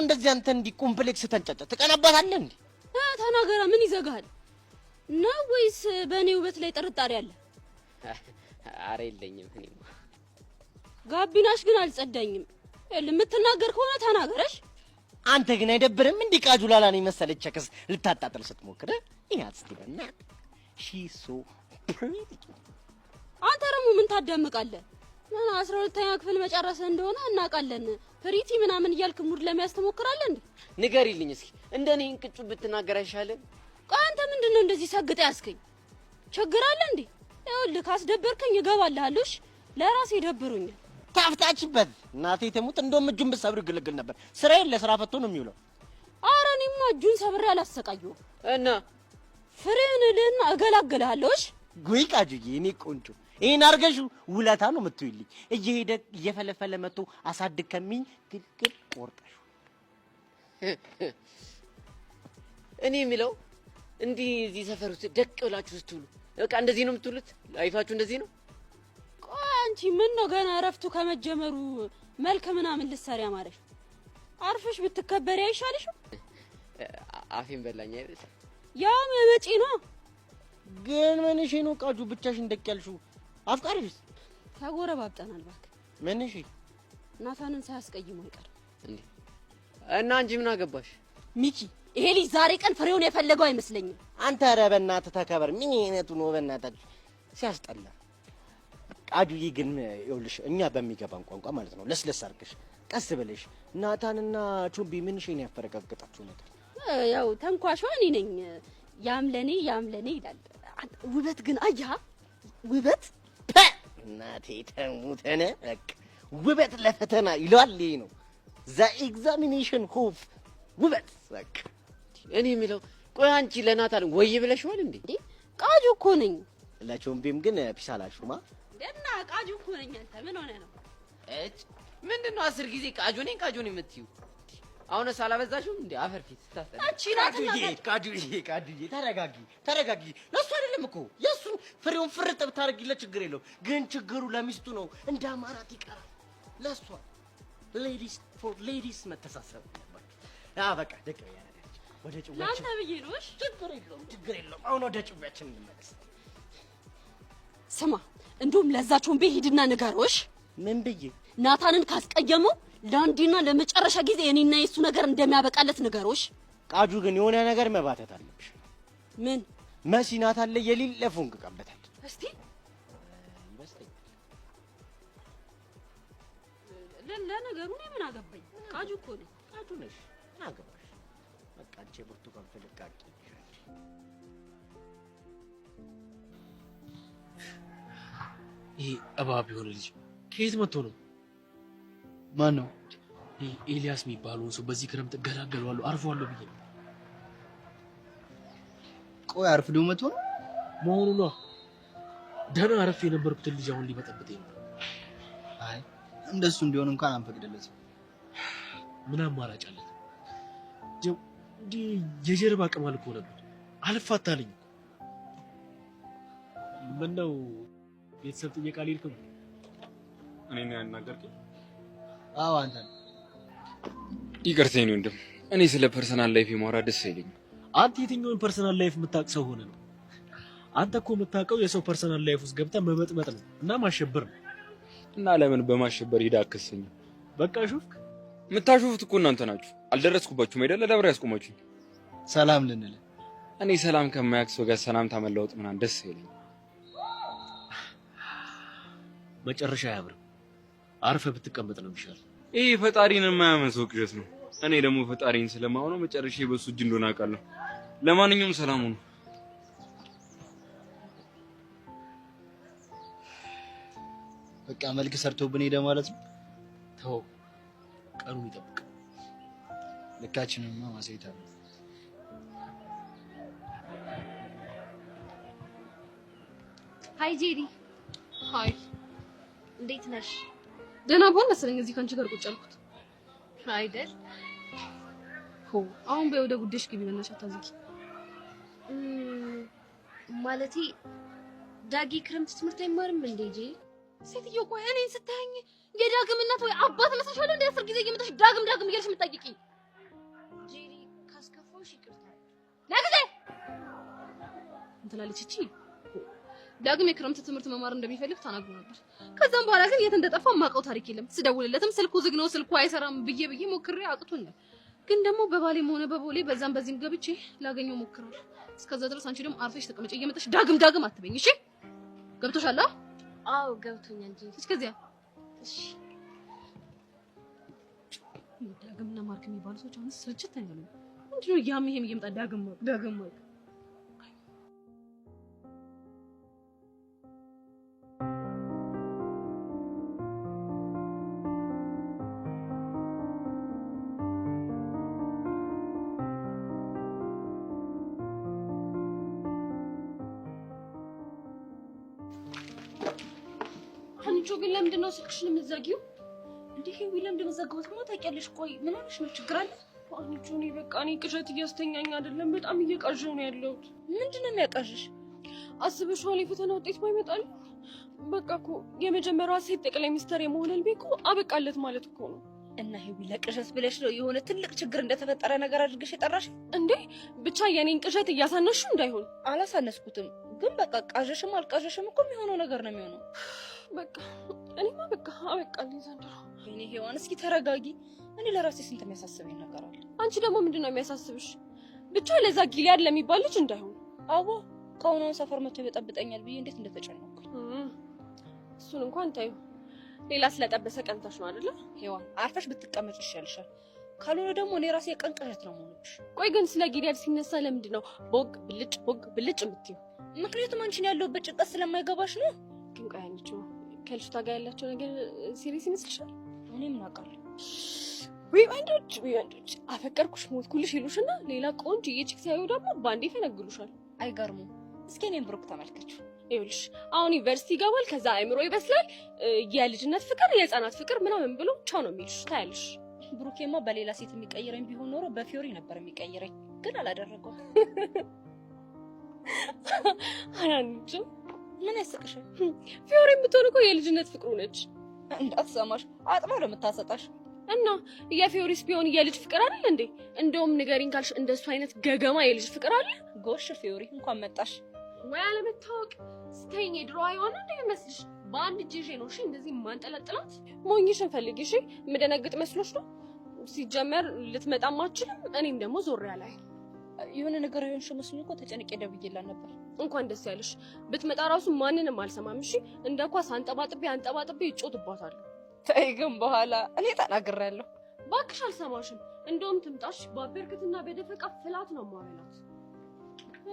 እንደዚህ አንተ እንዲ ኮምፕሌክስ ተንጨጨ ተቀናባታለህ እንዴ? ተናገራ ምን ይዘጋል? ነው ወይስ በኔ ውበት ላይ ጥርጣሬ አለ? አረ የለኝም እኔማ። ጋቢናሽ ግን አልጸዳኝም። የምትናገር ከሆነ ተናገረሽ። አንተ ግን አይደብርም እንዴ? ቃጁላላ ነው መሰለች ቸክስ ልታጣጥል ስትሞክር ይያት ስቲበና ሺሶ ፕሪቲ። አንተ ደግሞ ምን ታዳምቃለህ? ምን 12ኛ ክፍል መጨረስ እንደሆነ እናውቃለን። ፕሪቲ ምናምን እያልክ ሙድ ለመያዝ ትሞክራለህ እንዴ? ንገሪልኝ እስኪ እንደኔ እንቅጩ ብትናገር አይሻልም? አንተ ምንድነው እንደዚህ ሰግጠ ያስከኝ? ችግር አለ እንዴ? ይኸውልህ ካስደበርከኝ እገባልሃለሽ። ለራሴ ደብሩኛል። ታፍታችበት እናቴ ተሙት። እንደውም እጁን ብሰብር ግልግል ነበር። ስራዬን ለስራ ፈቶ ነው የሚውለው። ኧረ እኔማ እጁን ሰብሬ አላሰቃየሁም። እና ፍሬን ልህና እገላግልሃለሽ። ጉይ ቃጁዬ እኔ ቆንጆ ይሄን አርገሽ ውለታ ነው የምትውይልኝ። እየሄደ እየፈለፈለ መጥቶ አሳድግ ከሚኝ ግልግል ቆርጠሽ። እኔ የሚለው እንዲህ እዚህ ሰፈር ውስጥ ደቅ ብላችሁ ስትውሉ በቃ እንደዚህ ነው የምትውሉት? ላይፋችሁ እንደዚህ ነው? ቆይ አንቺ ምን ነው ገና እረፍቱ ከመጀመሩ መልክ ምናምን ልትሰሪ አማረሽ? አርፈሽ ብትከበሪ አይሻልሽም? አፌን በላኝ አይደል? ያው መመጪ ነው። ግን ምንሽ ነው ቃጁ ብቻሽን ደቅ ያልሽው? አፍቃሪሽ ተጎረባብጠናል እባክህ። ምንሽ ናታንን ሳያስቀይሙ አይቀርም እንዴ? እና አንቺ ምን አገባሽ? ሚኪ ይሄ ልጅ ዛሬ ቀን ፍሬውን የፈለገው አይመስለኝም። አንተ ኧረ በእናትህ ተከበር። ምን አይነቱ ነው በእናታችሁ ሲያስጠላ። ቃጁዬ ግን ይኸውልሽ እኛ በሚገባን ቋንቋ ማለት ነው ለስለስ አድርገሽ ቀስ ብለሽ ናታንና ቹምቢ ምንሽን ያፈረጋግጣችሁ ነገር። ያው ተንኳሿ እኔ ነኝ። ያም ለኔ ይላል። ውበት ግን አያ ውበት እናቴ ተሙተነ በቃ ውበት ለፈተና ይሏል። ይሄ ነው ዘ ኤግዛሚኔሽን ሆፍ ውበት በቃ። እኔ የሚለው ቆይ አንቺ ለናታን ወይ ብለሽዋል እንዴ? ቃጁ እኮ ነኝ። ለቾምቢም ግን ፒሳላሹማ ደና ቃጁ እኮ ነኝ። አንተ ምን ሆነ ነው? ምንድነው 10 ጊዜ ቃጁ ነኝ የምትዩ? አሁንስ አላበዛሽም እንዴ? አፈር ፊት ስታስጠላ። እቺ ቃጁዬ ተረጋጊ። ለሱ አይደለም እኮ የሱ ፍሬውን ፍርጥ ብታረጊለት ችግር የለው። ግን ችግሩ ለሚስቱ ነው። እንደ አማራት ይቀራል። ለሷ ሌዲስ ፎር ሌዲስ መተሳሰብ በቃ ደቅ ያለች ወደ ጭዋችን ላንተ ብዬ ነው። እሺ ችግር የለውም። አሁን ወደ ጭዋችን እንመለስ። ስማ እንደውም ለዛቸውን ሂድና ንገሮሽ። ምን ብዬ? ናታንን ካስቀየመው ለአንዴና ለመጨረሻ ጊዜ እኔና የሱ ነገር እንደሚያበቃለት ንገሮሽ። ቃጁ ግን የሆነ ነገር መባተት አለብሽ። ምን? መሲ ናታን ላይ የሌለ ፎንቅ ቀበታል። እስቲ ይመስለኛል። ለነገሩ እኔ ምን አገባኝ? ቃጁ እኮ ነኝ። ቃጁ ነሽ። ምን አገባሽ? በቃ አንቺ ብርቱካን ፍልቃቂ ይሄ እባብ የሆነ ልጅ ከየት መጥቶ ነው? ማን ነው? ኤልያስ የሚባለው ሰው በዚህ ክረምት እገላገለዋለሁ አርፈዋለሁ ብዬ ነው። ቆይ አርፍዶ መጥቶ ነው መሆኑ ነው። ደህና አረፍ የነበርኩትን ልጅ አሁን ሊበጠብጠኝ ነው። አይ እንደሱ እንዲሆን እንኳን አንፈቅድለትም። ምን አማራጭ አለ? የጀርባ ቅማል እኮ ነበር አልፋታልኝ። ምን ነው ቤተሰብ ጥየቃ ሊልከው? እኔ ነው ያናገርከኝ? አዎ አንተ። ይቅርታኝ ወንድም፣ እኔ ስለ ፐርሰናል ላይፍ ማውራት ደስ አይለኝም። አንተ የትኛውን ፐርሰናል ላይፍ የምታውቅ ሰው ሆነ ነው? አንተ እኮ የምታውቀው የሰው ፐርሰናል ላይፍ ውስጥ ገብተህ መበጥበጥ ነው እና ማሸበር ነው። እና ለምን በማሸበር ሄዳ አከሰኝ? በቃ ሹፍክ። የምታሹፉት እኮ እናንተ ናችሁ። አልደረስኩባችሁም አይደለ? ለብራ ያስቆማችሁኝ። ሰላም ልንል። እኔ ሰላም ከማያውቅ ሰው ጋር ሰላምታ መለዋወጥ ምናምን ደስ አይለኝም። መጨረሻ አያምርም። አርፈ ብትቀመጥ ነው የሚሻል። ይሄ ፈጣሪን የማያምን ሰው ቅዠት ነው። እኔ ደግሞ ፈጣሪን ስለማውነው መጨረሻ በሱ እጅ እንደሆነ አውቃለሁ። ለማንኛውም ሰላም ሁኑ። በቃ መልክ ሰርቶብን ሄደ ማለት ነው። ተው ቀኑ ይጠብቅ። ልካችንንማ ማሳየት አለ። ሃይ ጄሪ። ሃይ እንዴት ነሽ? ደህና ብሆን መሰለኝ እዚህ ካንቺ ጋር ቁጭ አልኩት አይደል? አሁን በወደ ጉዴሽ ግቢ በእናትሽ አታዝጊ። ማለቴ ዳጊ ክረምት ትምህርት አይማርም እንዴ? ጄ ሴትዮ ቆይ እኔን ስታየኝ የዳግም እናት ወይ አባት መስለሻለሁ? እንደ 10 ጊዜ እየመጣሽ ዳግም እያልሽ የምትጠይቂኝ ትላለች እቺ። ዳግም የክረምት ትምህርት መማር እንደሚፈልግ ተናግሮ ነበር። ከዛም በኋላ ግን የት እንደጠፋ ማውቀው ታሪክ የለም። ስደውልለትም ስልኩ ዝግ ነው፣ ስልኩ አይሰራም ብዬ ሞክሬ አቅቶኛል። ግን ደግሞ በባሌም ሆነ በቦሌ በዛም በዚህም ገብቼ ላገኘው ሞክራለሁ። እስከዛ ድረስ አንቺ ደግሞ አርፈሽ ተቀመጪ። እየመጣሽ ዳግም አትበኝ እሺ? ገብቶሻል? አዎ ገብቶኛል እንጂ እስከዚያ እሺ። ዳግምና ማርክ የሚባሉ ሰዎች አሁን ስርጭት ያሉ ምንድነው? ያም ይሄም እየመጣ ዳግም ግን ለምንድን ነው ስልክሽን የምትዘጊው? እንዴ ሄዊ ለምንድን ነው ዘጋሁት? ማ ታውቂያለሽ? ቆይ ምን ሆነሽ ነው? ችግር አለ? አንቺ እኔ በቃ እኔ ቅዠት እያስተኛኝ አይደለም፣ በጣም እየቃዠሁ ነው ያለሁት። ምንድን ነው የሚያቃዥሽ? አስበሽዋል? የፈተና ውጤት ባይመጣል በቃ እኮ የመጀመሪያዋ ሴት ጠቅላይ ሚኒስትር የመሆን ህልሜ እኮ አበቃለት ማለት እኮ ነው። እና ሄዊ ለቅዠት ብለሽ ነው የሆነ ትልቅ ችግር እንደተፈጠረ ነገር አድርገሽ የጠራሽ? እንዴ ብቻ የኔን ቅዠት እያሳነሽው እንዳይሆን። አላሳነስኩትም፣ ግን በቃ ቃዠሽም አልቃዠሽም እኮ የሚሆነው ነገር ነው የሚሆነው። በቃ እኔማ በቃ አበቃልኝ ዘንድሮ። እኔ ሄዋን እስኪ ተረጋጊ። እኔ ለራሴ ስንት የሚያሳስበኝ ነገር አለ። አንቺ ደግሞ ምንድን ነው የሚያሳስብሽ? ብቻ ለዛ ጊሊያድ ለሚባል ልጅ እንዳይሆን። አዎ ከሆነውን ሰፈር መጥቶ ይበጠብጠኛል ብዬ እንዴት እንደተጨነኩኝ። እሱን እንኳን ታዩ። ሌላ ስለጠበሰ ቀንታሽ ነው አይደለ? ሄዋን አርፈሽ ብትቀመጭ ይሻልሻል። ካልሆነ ደግሞ እኔ ራሴ የቀን ቅዠት ነው የምሆንብሽ። ቆይ ግን ስለ ጊሊያድ ሲነሳ ለምንድን ነው ቦግ ብልጭ የምትይው? ምክንያቱም አንቺን ያለሁበት ጭንቀት ስለማይገባሽ ነው። ግን ቆይ አንቺ ከልጅቷ ጋር ያላቸው ነገር ሲሪየስ ይመስልሻል? እኔ ምን አውቃለሁ? ወይ ወንዶች አፈቀርኩሽ ሞትኩልሽ ይሉሽና ሌላ ቆንጆ ቺክ ሲያዩ ደግሞ ባንዴ ፈነግሉሻል። አይገርሙም? እስኪ እኔን ብሩክ ተመልከችው። ይኸውልሽ አሁን ዩኒቨርሲቲ ይገባል፣ ከዛ አእምሮ ይበስላል፣ የልጅነት ፍቅር የህፃናት ፍቅር ምናምን ብሎ ቻው ነው የሚልሽ። ታያለሽ። ብሩኬማ በሌላ ሴት የሚቀይረኝ ቢሆን ኖሮ በፊዮሪ ነበር የሚቀይረኝ፣ ግን አላደረገው። አንቺ ምን ያስቅሻል? ፊዮሪ የምትሆን እኮ የልጅነት ፍቅሩ ነች። እንዳትሰማሽ አጥባ ነው የምታሰጣሽ። እና የፊዮሪስ ቢሆን የልጅ ፍቅር አይደል እንዴ? እንደውም ንገሪኝ ካልሽ እንደሱ አይነት ገገማ የልጅ ፍቅር አለ? ጎሽ ፊዮሪ እንኳን መጣሽ። ወይ አለመታወቅ ስተኝ ድሮ አይሆን እንዴ መስልሽ? በአንድ እጅ ነው እሺ እንደዚህ ማንጠለጥላት። ሞኝሽን ፈልጊ እሺ። ምደነግጥ መስሎሽ ነው? ሲጀመር ልትመጣም አትችልም። እኔም ደግሞ ዞር ያላይ የሆነ ነገር ይሆንሽ መስሎኝ እኮ ተጨንቄ ደብዬላት ነበር። እንኳን ደስ ያለሽ። ብትመጣ ራሱ ማንንም አልሰማም እሺ። እንደ ኳስ አንጠባጥቤ ይጮትባታል። ተይ ግን በኋላ እኔ ተናግሬያለሁ። እባክሽ አልሰማሽም። እንደውም ትምጣሽ በበርክትና በደፈቃ ፍላት ነው ማበላት።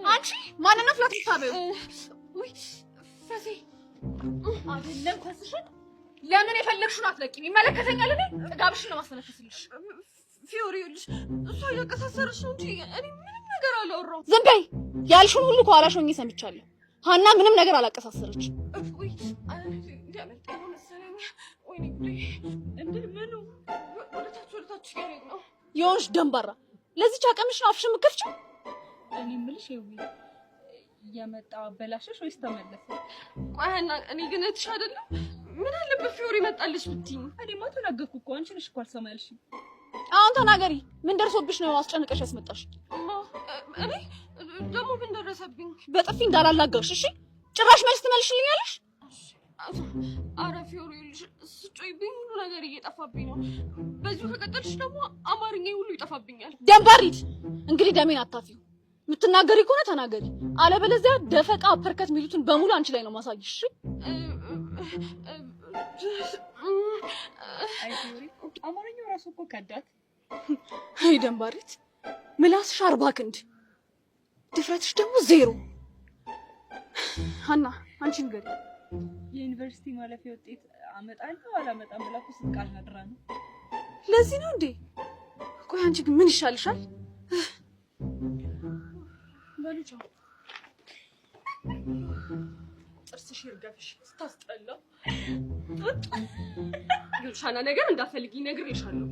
አንቺ ማንን ነው ፍላት የምታበይው? ወይ ፈሴ አይደለም ኳስሽን ለምን የፈለግሽውን አትለቂም? ይመለከተኛል። እኔ ጥጋብሽን ነው ማስመለከትልሽ። ፊዮሪ ይኸውልሽ እሷ እያቀሳሰረች ነው እንጂ እኔ ምንም ነገር አላወራሁም። ዝም በይ። ያልሽውን ሁሉ ከኋላሽ ሆኜ ሰምቻለሁ። ሀና ምንም ነገር አላቀሳሰረች። ወይ እንዲያመልጠኝ ነው መሰለኝ። ወይኔ ጉዴ! ምኑ ወደታች ያሬድ ነው የሆንሽ ደንባራ። ለዚች አቀምሽ ነው አፍሽን የምትከፍቺው? እኔ የምልሽ ይኸውልሽ እየመጣ አበላሸሽ ወይስ ተመለሰ? ቆይ ሀና እኔ ግን እህትሽ አይደለም? ምን አለበት ፊዮሪ መጣልሽ ብትይኝ? እኔማ ተናገርኩ እኮ አንቺ ነሽ እኮ አልሰማ ያልሽኝ። አሁን ተናገሪ። ምን ደርሶብሽ ነው አስጨንቀሽ ያስመጣሽ? እኔ ደግሞ ምን ደረሰብኝ? በጥፊ እንዳላላጋሽ እሺ። ጭራሽ መልስ ትመልሽልኛለሽ? ኧረ ፊዮሪ ይኸውልሽ ስጮይብኝ ሁሉ ነገር እየጠፋብኝ ነው። በዚሁ ከቀጠልሽ ደግሞ አማርኛ ሁሉ ይጠፋብኛል። ደንባሪት እንግዲህ ደሜን አታፊው። የምትናገሪ ከሆነ ተናገሪ፣ አለበለዚያ ደፈቃ ፐርከት የሚሉትን በሙሉ አንቺ ላይ ነው ማሳይሽ። አይ ፊዮሪ አማርኛው ራሱ እኮ ከዳት። አይ ደንባሪት ምላስሽ 40 ክንድ ድፍረትሽ ደግሞ 0። ሀና አንቺ ንገሪ። የዩኒቨርሲቲ ማለፊያ ውጤት አመጣለሁ አላመጣም ብላ እኮ ስትቃል አድራ ነው። ለዚህ ነው እንዴ? ቆይ አንቺ ግን ምን ይሻልሻል? በሉቻ ጥርስሽ ይርገፍሽ ስታስጠላ። ይልሻና ነገር እንዳትፈልጊኝ ነግሬሻለሁ።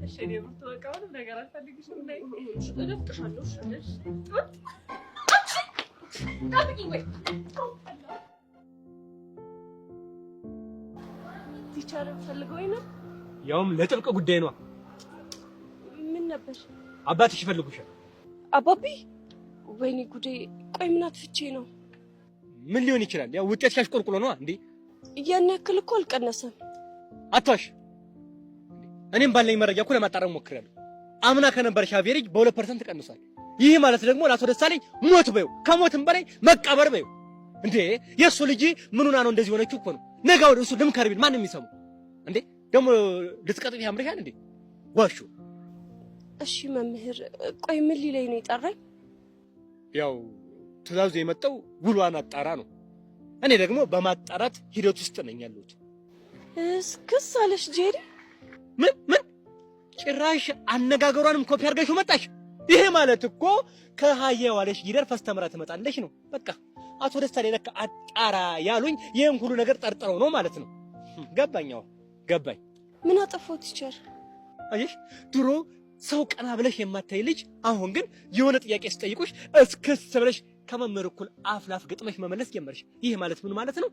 እሺ እኔ ብትወቀው ነገር አልፈልግሽም ላይ እደፍቅሻለሁ። እሺ ጠብቂኝ ወይ ቲቸር ፈልገውኝ ነው። ያውም ለጥብቅ ጉዳይ ነው። ምን ነበር? አባትሽ ይፈልጉሻል። አባቢ ወይኔ ጉዴ! ቆይ ምን አጥፍቼ ነው? ምን ሊሆን ይችላል? ያው ውጤት ሲያሽቆልቁሎ ነው እንዴ? ያን ያክል እኮ አልቀነሰም። አትዋሽ። እኔም ባለኝ መረጃ እኮ ለማጣራት ሞክሬያለሁ። አምና ከነበረሽ አቬሬጅ በ2% ቀንሷል። ይህ ማለት ደግሞ ለአቶ ደሳለኝ ሞት በይው፣ ከሞትም በላይ መቃበር በይው። እንዴ የእሱ ልጅ ምኑና ነው እንደዚህ ሆነችው እኮ ነው። ነገ ወደ እሱ ልምከር ቢል ማንም የሚሰሙ እንዴ? ደግሞ ልትቀጥል ያምርሻል እንዴ? ዋሹ። እሺ መምህር፣ ቆይ ምን ሊለኝ ነው የጠራኝ? ያው ትዕዛዙ የመጣው ውሏን አጣራ ነው። እኔ ደግሞ በማጣራት ሂደት ውስጥ ነኝ ያለሁት። እስክስ አለሽ ጄሪ? ምን ጭራሽ አነጋገሯንም ኮፒ አድርገሽው መጣሽ? ይሄ ማለት እኮ ከሃያ ዋለሽ ጊደር ፈስተምራ ትመጣለሽ ነው። በቃ አቶ ደሳለኝ ለካ አጣራ ያሉኝ ይሄን ሁሉ ነገር ጠርጥረው ነው ማለት ነው። ገባኛው ገባኝ። ምን አጠፋው ቲቸር? አየሽ ድሮ ሰው ቀና ብለሽ የማታይ ልጅ አሁን ግን የሆነ ጥያቄ ስጠይቁሽ እስክስ ብለሽ ከመምህር እኩል አፍላፍ ግጥመሽ መመለስ ጀመርሽ። ይሄ ማለት ምን ማለት ነው?